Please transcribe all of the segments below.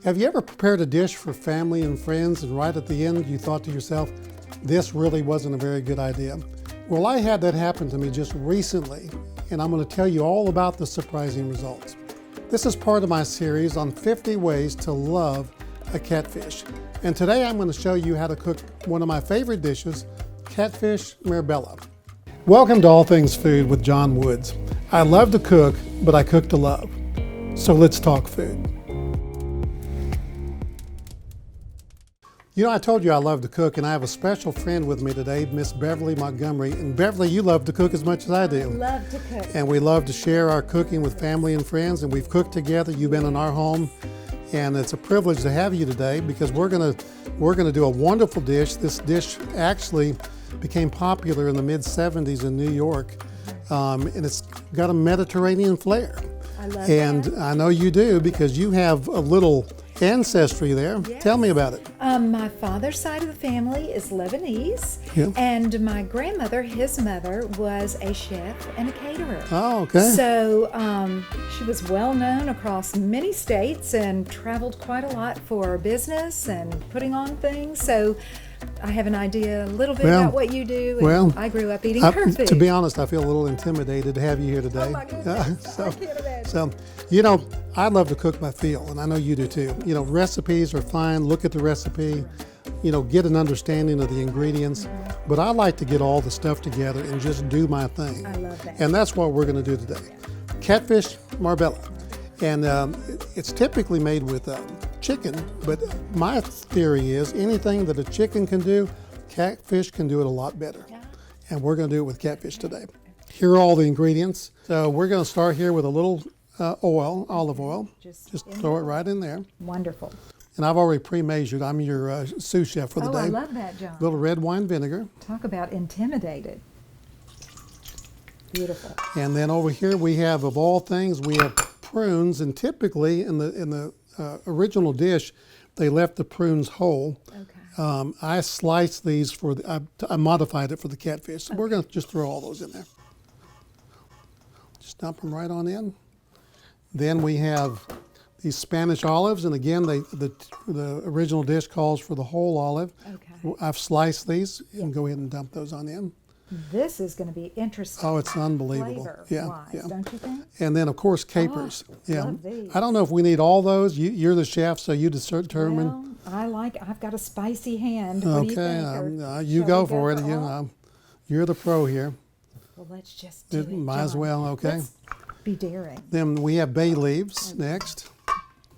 Have you ever prepared a dish for family and friends and right at the end you thought to yourself, this really wasn't a very good idea? Well, I had that happen to me just recently, and I'm going to tell you all about the surprising results. This is part of my series on 50 ways to love a catfish. And today I'm going to show you how to cook one of my favorite dishes, Catfish Marbella. Welcome to All Things Food with John Woods. I love to cook, but I cook to love. So let's talk food. You know, I told you I love to cook, and I have a special friend with me today, Miss Beverly Montgomery. And Beverly, you love to cook as much as I do. Love to cook. And we love to share our cooking with family and friends, and we've cooked together. You've been in our home, and it's a privilege to have you today because we're gonna do a wonderful dish. This dish actually became popular in the mid-'70s in New York, and it's got a Mediterranean flair. I love And that. I know you do because you have a little ancestry there. Yes. Tell me about it. My father's side of the family is Lebanese, Yeah. and my grandmother, his mother, was a chef and a caterer. Oh, okay. So she was well known across many states and traveled quite a lot for business and putting on things. So I have an idea a little bit Well, about what you do. And well, I grew up eating her food. To be honest, I feel a little intimidated to have you here today. Oh my goodness, I can't imagine. So, you know, I love to cook by feel, and I know you do too. You know, recipes are fine. Look at the recipe, you know, get an understanding of the ingredients. But I like to get all the stuff together and just do my thing. I love that. And that's what we're going to do today. Catfish Marbella. And it's typically made with chicken, but my theory is anything that a chicken can do, catfish can do it a lot better. Yeah. And we're going to do it with catfish today. Here are all the ingredients. So we're going to start here with a little olive oil. Just throw it right in there. Wonderful. And I've already pre-measured. I'm your sous chef for the day. I love that, John. A little red wine vinegar. Talk about intimidated. Beautiful. And then over here we have, of all things, we have prunes. And typically in the original dish, they left the prunes whole. Okay. I sliced these for I modified it for the catfish. So we're going to just throw all those in there. Just dump them right on in. Then we have these Spanish olives, and again, the original dish calls for the whole olive. Okay. I've sliced these and go ahead and dump those on in. This is going to be interesting. Oh, it's unbelievable. Flavor-wise, Yeah. don't you think? And then, of course, capers. love these. I don't know if we need all those. You're the chef, so you determine. Well, I've got a spicy hand. What do you Okay, think? Or you shall go we for it. all? You're the pro here. Well, let's just do it. Might as John. well, okay. Let's be daring. Then we have bay leaves next.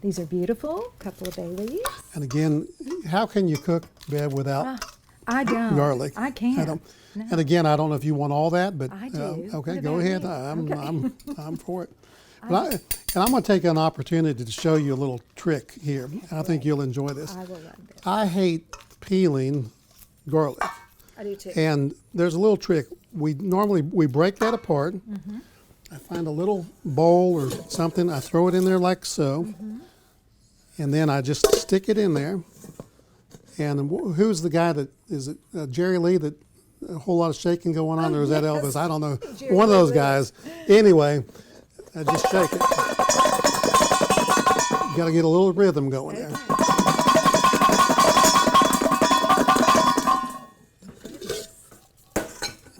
These are beautiful. Couple of bay leaves. And again, how can you cook, Bev, without I don't. garlic? I can't. I don't. No. And again, I don't know if you want all that, but I do. okay, What go about ahead. you? I'm for it. And I'm going to take an opportunity to show you a little trick here. I think you'll enjoy this. I will love this. I hate peeling garlic. I do too. And there's a little trick. We normally break that apart. I find a little bowl or something. I throw it in there like so. And then I just stick it in there. And who's the guy that, is it Jerry Lee, that a whole lot of shaking going on, or is that yes. Elvis? I don't know. Jerry One of those Lee. guys. Anyway, I just shake it. Got to get a little rhythm going there.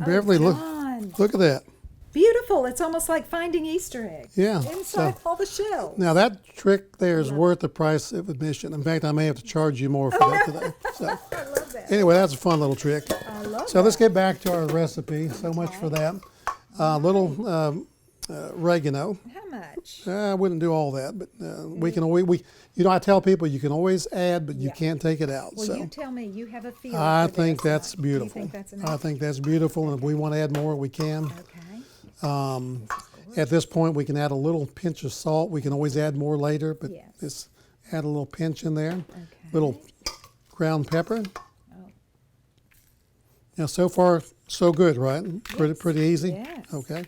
Beverly, John. look at that. Beautiful. It's almost like finding Easter eggs. Yeah, Inside all the shells. Now that trick there is worth the price of admission. In fact, I may have to charge you more for that today. So I love that. anyway, that's a fun little trick. I love So let's get back to our recipe. So much for that. Little oregano. How much? I wouldn't do all that, but we can always, I tell people you can always add, but you can't take it out. Well, so you tell me. You have a feel. I for think this. that's beautiful. You think that's I enough? think that's beautiful, and if we want to add more, we can. Okay. At this point, we can add a little pinch of salt. We can always add more later, but Yes. just add a little pinch in there. Okay. Little ground pepper. Oh. Now, so far, so good, right? Pretty easy? Yes. Okay.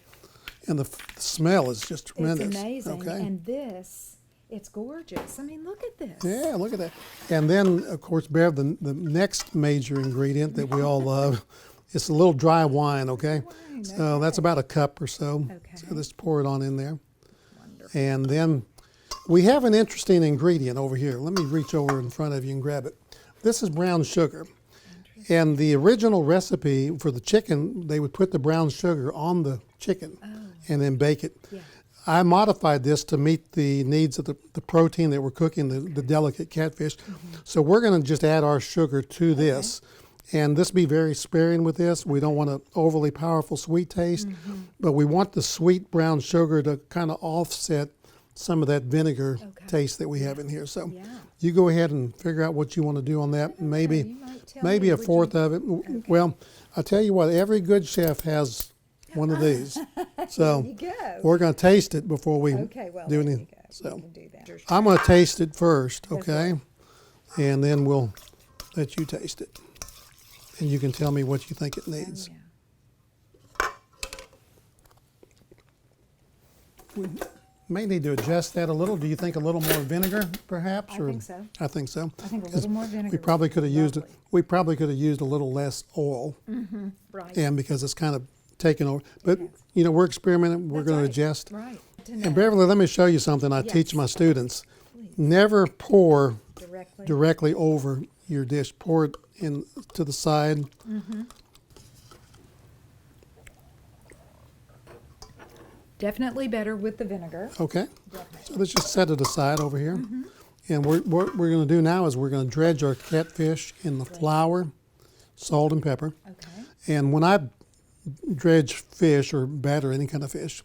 And the smell is just tremendous. It's amazing. Okay. And this, it's gorgeous. I mean, look at this. Yeah, look at that. And then, of course, Bev, the next major ingredient that we all love is a little dry wine, okay? Wine, So that's about a cup or so. Okay. So just pour it on in there. Wonderful. And then We have an interesting ingredient over here. Let me reach over in front of you and grab it. This is brown sugar. And the original recipe for the chicken, they would put the brown sugar on the chicken and then bake it. Yeah. I modified this to meet the needs of the protein that we're cooking, the delicate catfish. So we're going to just add our sugar to this. And this be very sparing with this. We don't want an overly powerful sweet taste, but we want the sweet brown sugar to kind of offset some of that vinegar taste that we have in here. So you go ahead and figure out what you want to do on that. Maybe a fourth of it. Well, I'll tell you what, every good chef has one of these. So we're going to taste it before we do anything. So I'm going to taste it first, okay? And then we'll let you taste it. And you can tell me what you think it needs. We may need to adjust that a little. Do you think a little more vinegar, perhaps? I think so. I think so. I think a little more vinegar. We probably could have used it. We probably could have used a little less oil. Right. And because it's kind of taken over. But you know, we're experimenting. We're going to adjust. Right. And Beverly, let me show you something I teach my students. Never pour directly over your dish. Pour it in to the side. Definitely better with the vinegar. Okay. So let's just set it aside over here. And what we're going to do now is we're going to dredge our catfish in the flour, salt, and pepper. Okay. And when I dredge fish or batter any kind of fish,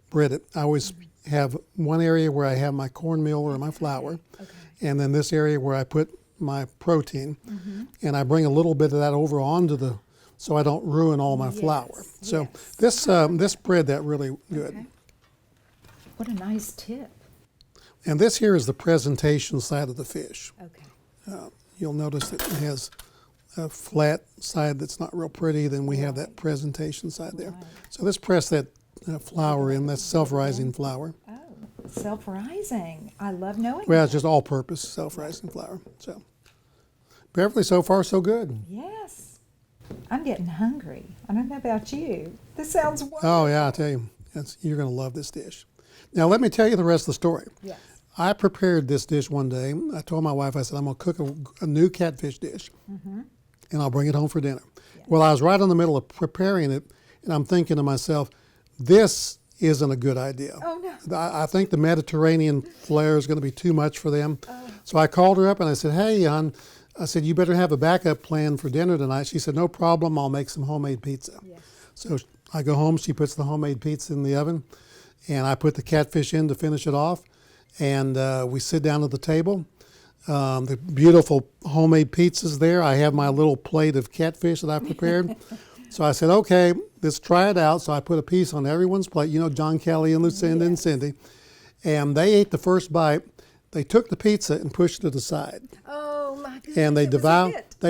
bread it, I always have one area where I have my cornmeal or my flour, and then this area where I put my protein, and I bring a little bit of that over onto the, so I don't ruin all my flour. So this bread that really good. What a nice tip. And this here is the presentation side of the fish. Okay. You'll notice that it has a flat side that's not real pretty, then we have that presentation side there. So let's press that flour in, that's self-rising flour. Oh, self-rising. I love knowing Well, it's just all-purpose self-rising flour. So, Beverly, so far so good. Yes. I'm getting hungry. I don't know about you. This sounds wonderful. Oh, yeah, I tell you, you're going to love this dish. Now, let me tell you the rest of the story. Yes. I prepared this dish one day. I told my wife, I said, I'm going to cook a new catfish dish, and I'll bring it home for dinner. Well, I was right in the middle of preparing it, and I'm thinking to myself, this isn't a good idea. Oh, no. I think the Mediterranean flair is going to be too much for them. So I called her up, and I said, hey, hon, I said, you better have a backup plan for dinner tonight. She said, no problem, I'll make some homemade pizza. Yes. So I go home, she puts the homemade pizza in the oven, and I put the catfish in to finish it off, and we sit down at the table. The beautiful homemade pizza's there. I have my little plate of catfish that I prepared. So I said, okay, let's try it out. So I put a piece on everyone's plate, you know, John Kelly and Lucinda and Cindy, and they ate the first bite. They took the pizza and pushed it aside. Oh, my goodness. And they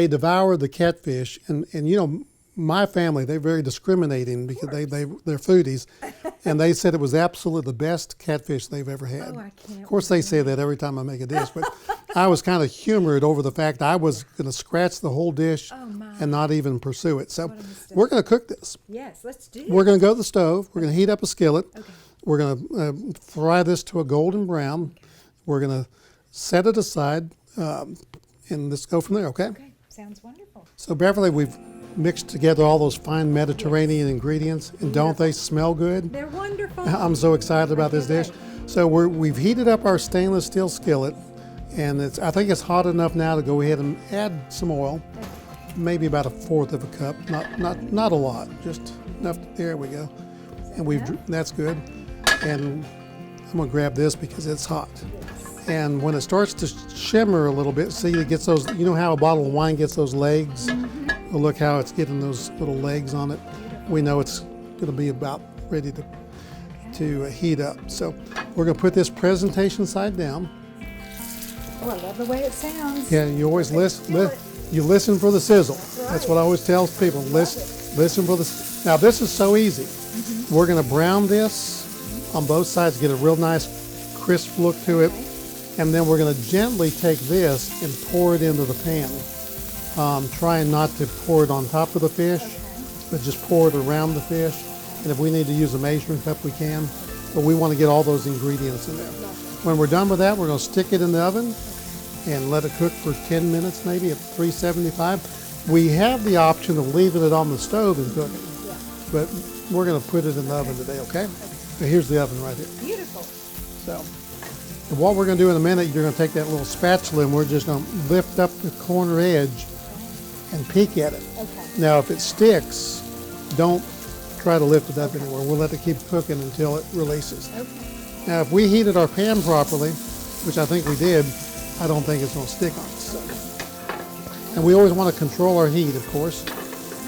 devoured the catfish, and you know, my family, they're very discriminating because they're foodies, and they said it was absolutely the best catfish they've ever had. Oh, I can't. Of course, they say that every time I make a dish, but I was kind of humored over the fact I was going to scratch the whole dish and not even pursue it. So we're going to cook this. Yes, let's do it. We're going to go to the stove. We're going to heat up a skillet. We're going to fry this to a golden brown. We're going to set it aside, and let's go from there, okay? Okay, sounds wonderful. So Beverly, we've mixed together all those fine Mediterranean ingredients, and don't they smell good? They're wonderful. I'm so excited about this dish. So we've heated up our stainless steel skillet, and I think it's hot enough now to go ahead and add some oil, maybe about a fourth of a cup, not a lot, just enough. There we go, and that's good. And I'm gonna grab this because it's hot. And when it starts to shimmer a little bit, see it gets those, you know how a bottle of wine gets those legs? Well, look how it's getting those little legs on it. We know it's going to be about ready to heat up. So we're going to put this presentation side down. Oh, I love the way it sounds. Yeah, you always listen for the sizzle. That's what I always tell people. Listen for the. Now this is so easy. We're going to brown this on both sides, get a real nice crisp look to it, and then we're going to gently take this and pour it into the pan. Trying not to pour it on top of the fish, but just pour it around the fish. And if we need to use a measuring cup, we can. But we want to get all those ingredients in there. When we're done with that, we're going to stick it in the oven and let it cook for 10 minutes maybe at 375. We have the option of leaving it on the stove and cooking, but we're going to put it in the oven today, okay? So here's the oven right here. Beautiful. So and what we're going to do in a minute, you're going to take that little spatula and we're just going to lift up the corner edge and peek at it. Okay. Now, if it sticks, don't try to lift it up anymore. We'll let it keep cooking until it releases. Okay. Now, if we heated our pan properly, which I think we did, I don't think it's going to stick on us. So. And we always want to control our heat, of course.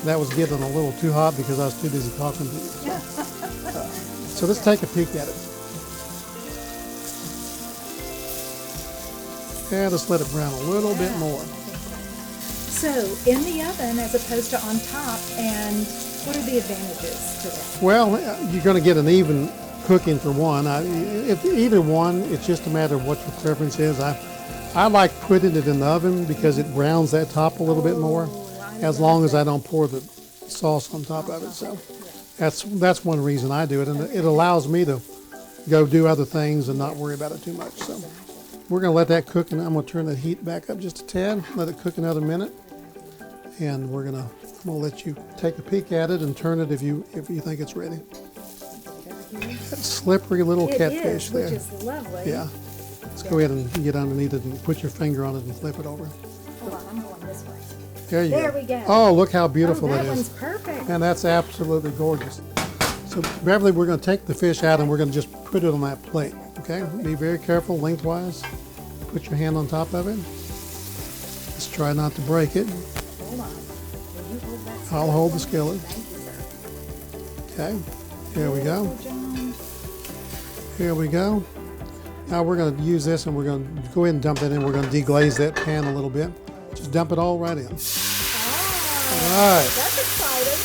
That was getting a little too hot because I was too busy talking to you. So let's take a peek at it. Yeah, let's let it brown a little bit more. So in the oven as opposed to on top, and what are the advantages to that? Well, you're going to get an even cooking for one. If either one, it's just a matter of what your preference is. I like putting it in the oven because it browns that top a little bit more, as long as I don't pour the sauce on top of it. So that's one reason I do it, and it allows me to go do other things and not worry about it too much. So we're going to let that cook, and I'm going to turn the heat back up just a tad, let it cook another minute, and I'm going to let you take a peek at it and turn it if you think it's ready. That slippery little catfish there. Which is lovely. Yeah. Let's go ahead and get underneath it and put your finger on it and flip it over. Hold on, I'm going this way. There we go. Oh, look how beautiful that that is. one's perfect. And that's absolutely gorgeous. So Beverly, we're going to take the fish out and we're going to just put it on that plate. Okay? Be very careful lengthwise. Put your hand on top of it. Let's try not to break it. Hold on. Will you hold that? I'll hold the skillet. Thank you, sir. Okay. Here we go. Good job. Here we go. Now we're going to use this and we're going to go ahead and dump it in. We're going to deglaze that pan a little bit. Just dump it all right in. Oh, All right. that's exciting.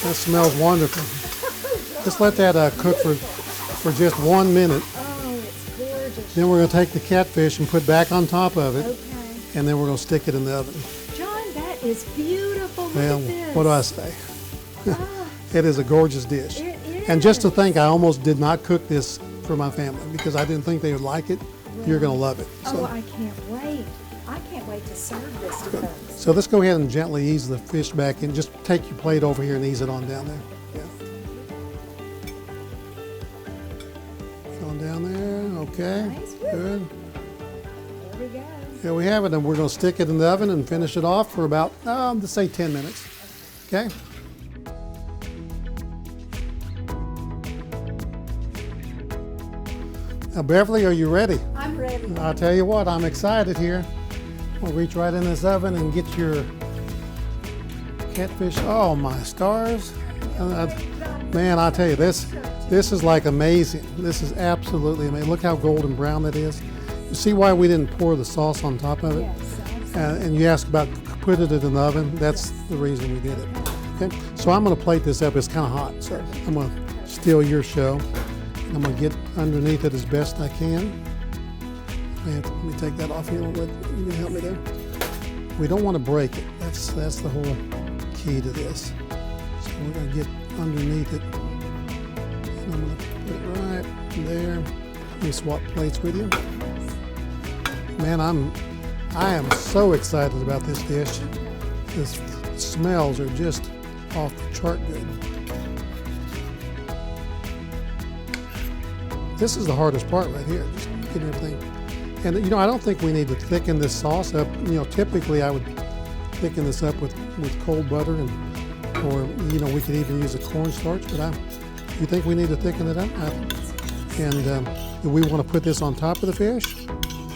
That smells wonderful. Just let that cook for just 1 minute. Oh, it's gorgeous. Then we're going to take the catfish and put back on top of it. Okay. And then we're going to stick it in the oven. John, that is beautiful. Look Well, at this. what do I say? It is a gorgeous dish. It is. And just to think, I almost did not cook this for my family because I didn't think they would like it. You're going to love it. Oh, I can't wait. I can't wait to serve this to folks. So let's go ahead and gently ease the fish back in. Just take your plate over here and ease it on down there. Yeah. On down there. Okay. Nice. Good. There we go. Here we have it, and we're going to stick it in the oven and finish it off for about, let's say 10 minutes. Okay? Now, Beverly, are you ready? I'm ready. I'll tell you what, I'm excited here. We'll reach right in this oven and get your catfish. Oh, my stars. Man, I'll tell you, this is like amazing. This is absolutely amazing. Look how golden brown that is. You see why we didn't pour the sauce on top of it? Yes. And you asked about putting it in the oven. That's the reason we did it. Okay, so I'm going to plate this up. It's kind of hot, so I'm going to steal your show. I'm going to get underneath it as best I can. Let me take that off here. You can help me there. We don't want to break it. That's the whole key to this. So we're going to get underneath it. And I'm going to put it right there. Let me swap plates with you. Man, I am so excited about this dish. The smells are just off the chart good. This is the hardest part right here, just getting everything. And I don't think we need to thicken this sauce up. Typically I would thicken this up with cold butter, or we could even use a cornstarch. But you think we need to thicken it up? Do we want to put this on top of the fish?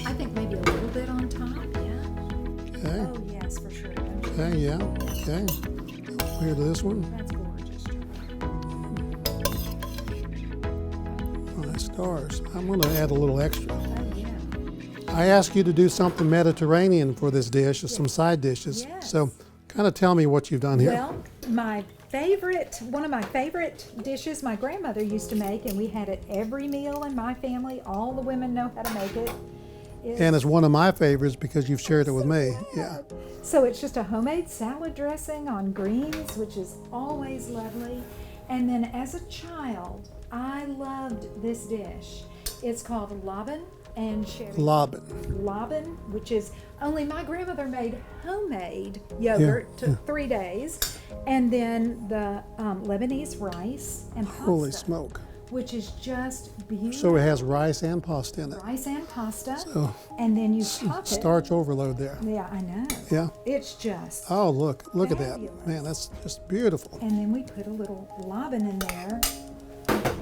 I think maybe a little bit on top, yeah. Okay. Oh, yes, for sure. Okay, yeah, okay. Here to this one. That's gorgeous. My stars. I'm going to add a little extra. Oh, yeah. I asked you to do something Mediterranean for this dish, some side dishes. Yes. So kind of tell me what you've done here. Well, one of my favorite dishes my grandmother used to make, and we had it every meal in my family. All the women know how to make it. And it's one of my favorites because you've shared it with me. Yeah. So it's just a homemade salad dressing on greens, which is always lovely. And then as a child, I loved this dish. It's called Laban and Sherry. Laban. Laban, which is only my grandmother made homemade yogurt. Yeah, Took 3 days. And then the Lebanese rice and pasta. Holy smoke. Which is just beautiful. So it has rice and pasta in it. Rice and pasta. So and then you top it. Starch overload there. Yeah, I know. Yeah. It's just. Oh, look at that. fabulous. Man, that's just beautiful. And then we put a little Laban in there.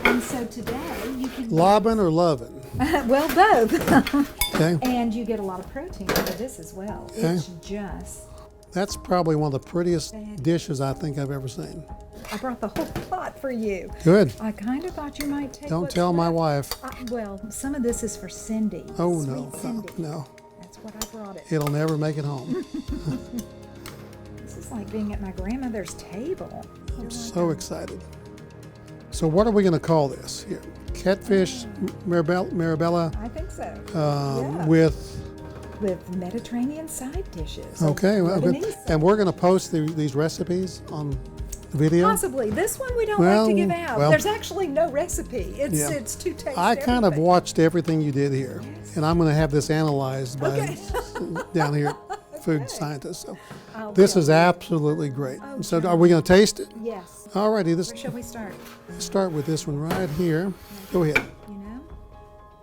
And so today you can. Laban or lovin'? Well, both. Okay. And you get a lot of protein out of this as well. Okay. It's just. That's probably one of the prettiest dishes I think I've ever seen. I brought the whole pot for you. Good. I kind of thought you might take. Don't what's tell my left. wife. Well, some of this is for Cindy. Oh, Sweet no. Cindy. No. That's what I brought it. It'll never make it home. This is like being at my grandmother's table. I'm so excited. So what are we going to call this here? Catfish Marbella I think so. With Mediterranean side dishes. Okay, well, good. Lebanese. And we're going to post these recipes on the video. Possibly. This one we don't Well, like to give out. well. There's actually no recipe. It's too tasty. I kind of watched everything you did here, Yes. and I'm going to have this analyzed by Okay. down here at Food Scientists. So I'll this be is absolutely great. Oh, So sure. are we going to taste it? Yes. Alrighty, Where shall we start? let's start with this one right here. Go ahead. You know?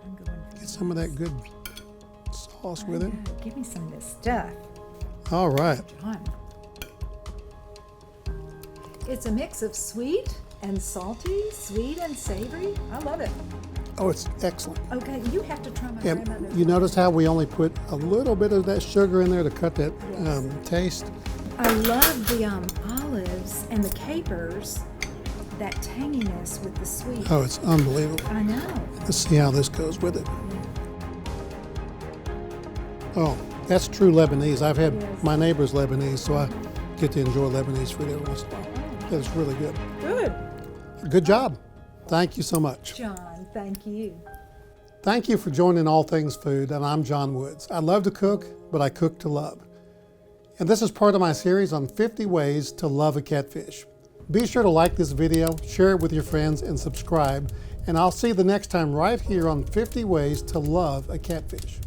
I'm going for Get some of that good sauce with it. Give me some of this stuff. All right. John. It's a mix of sweet and salty, sweet and savory. I love it. Oh, it's excellent. Okay, you have to try my And grandmother's. you notice how we only put a little bit of that sugar in there to cut that Yes. taste? I love the olives and the capers, that tanginess with the sweet. Oh, it's unbelievable. I know. Let's see how this goes with it. Oh, that's true Lebanese. I've had Yes. my neighbor's Lebanese, so I get to enjoy Lebanese food every once in a while. That's really good. Good. Good job. Thank you so much. John, thank you. Thank you for joining All Things Food, and I'm John Woods. I love to cook, but I cook to love. And this is part of my series on 50 ways to love a catfish. Be sure to like this video, share it with your friends, and subscribe. And I'll see you the next time right here on 50 ways to love a catfish.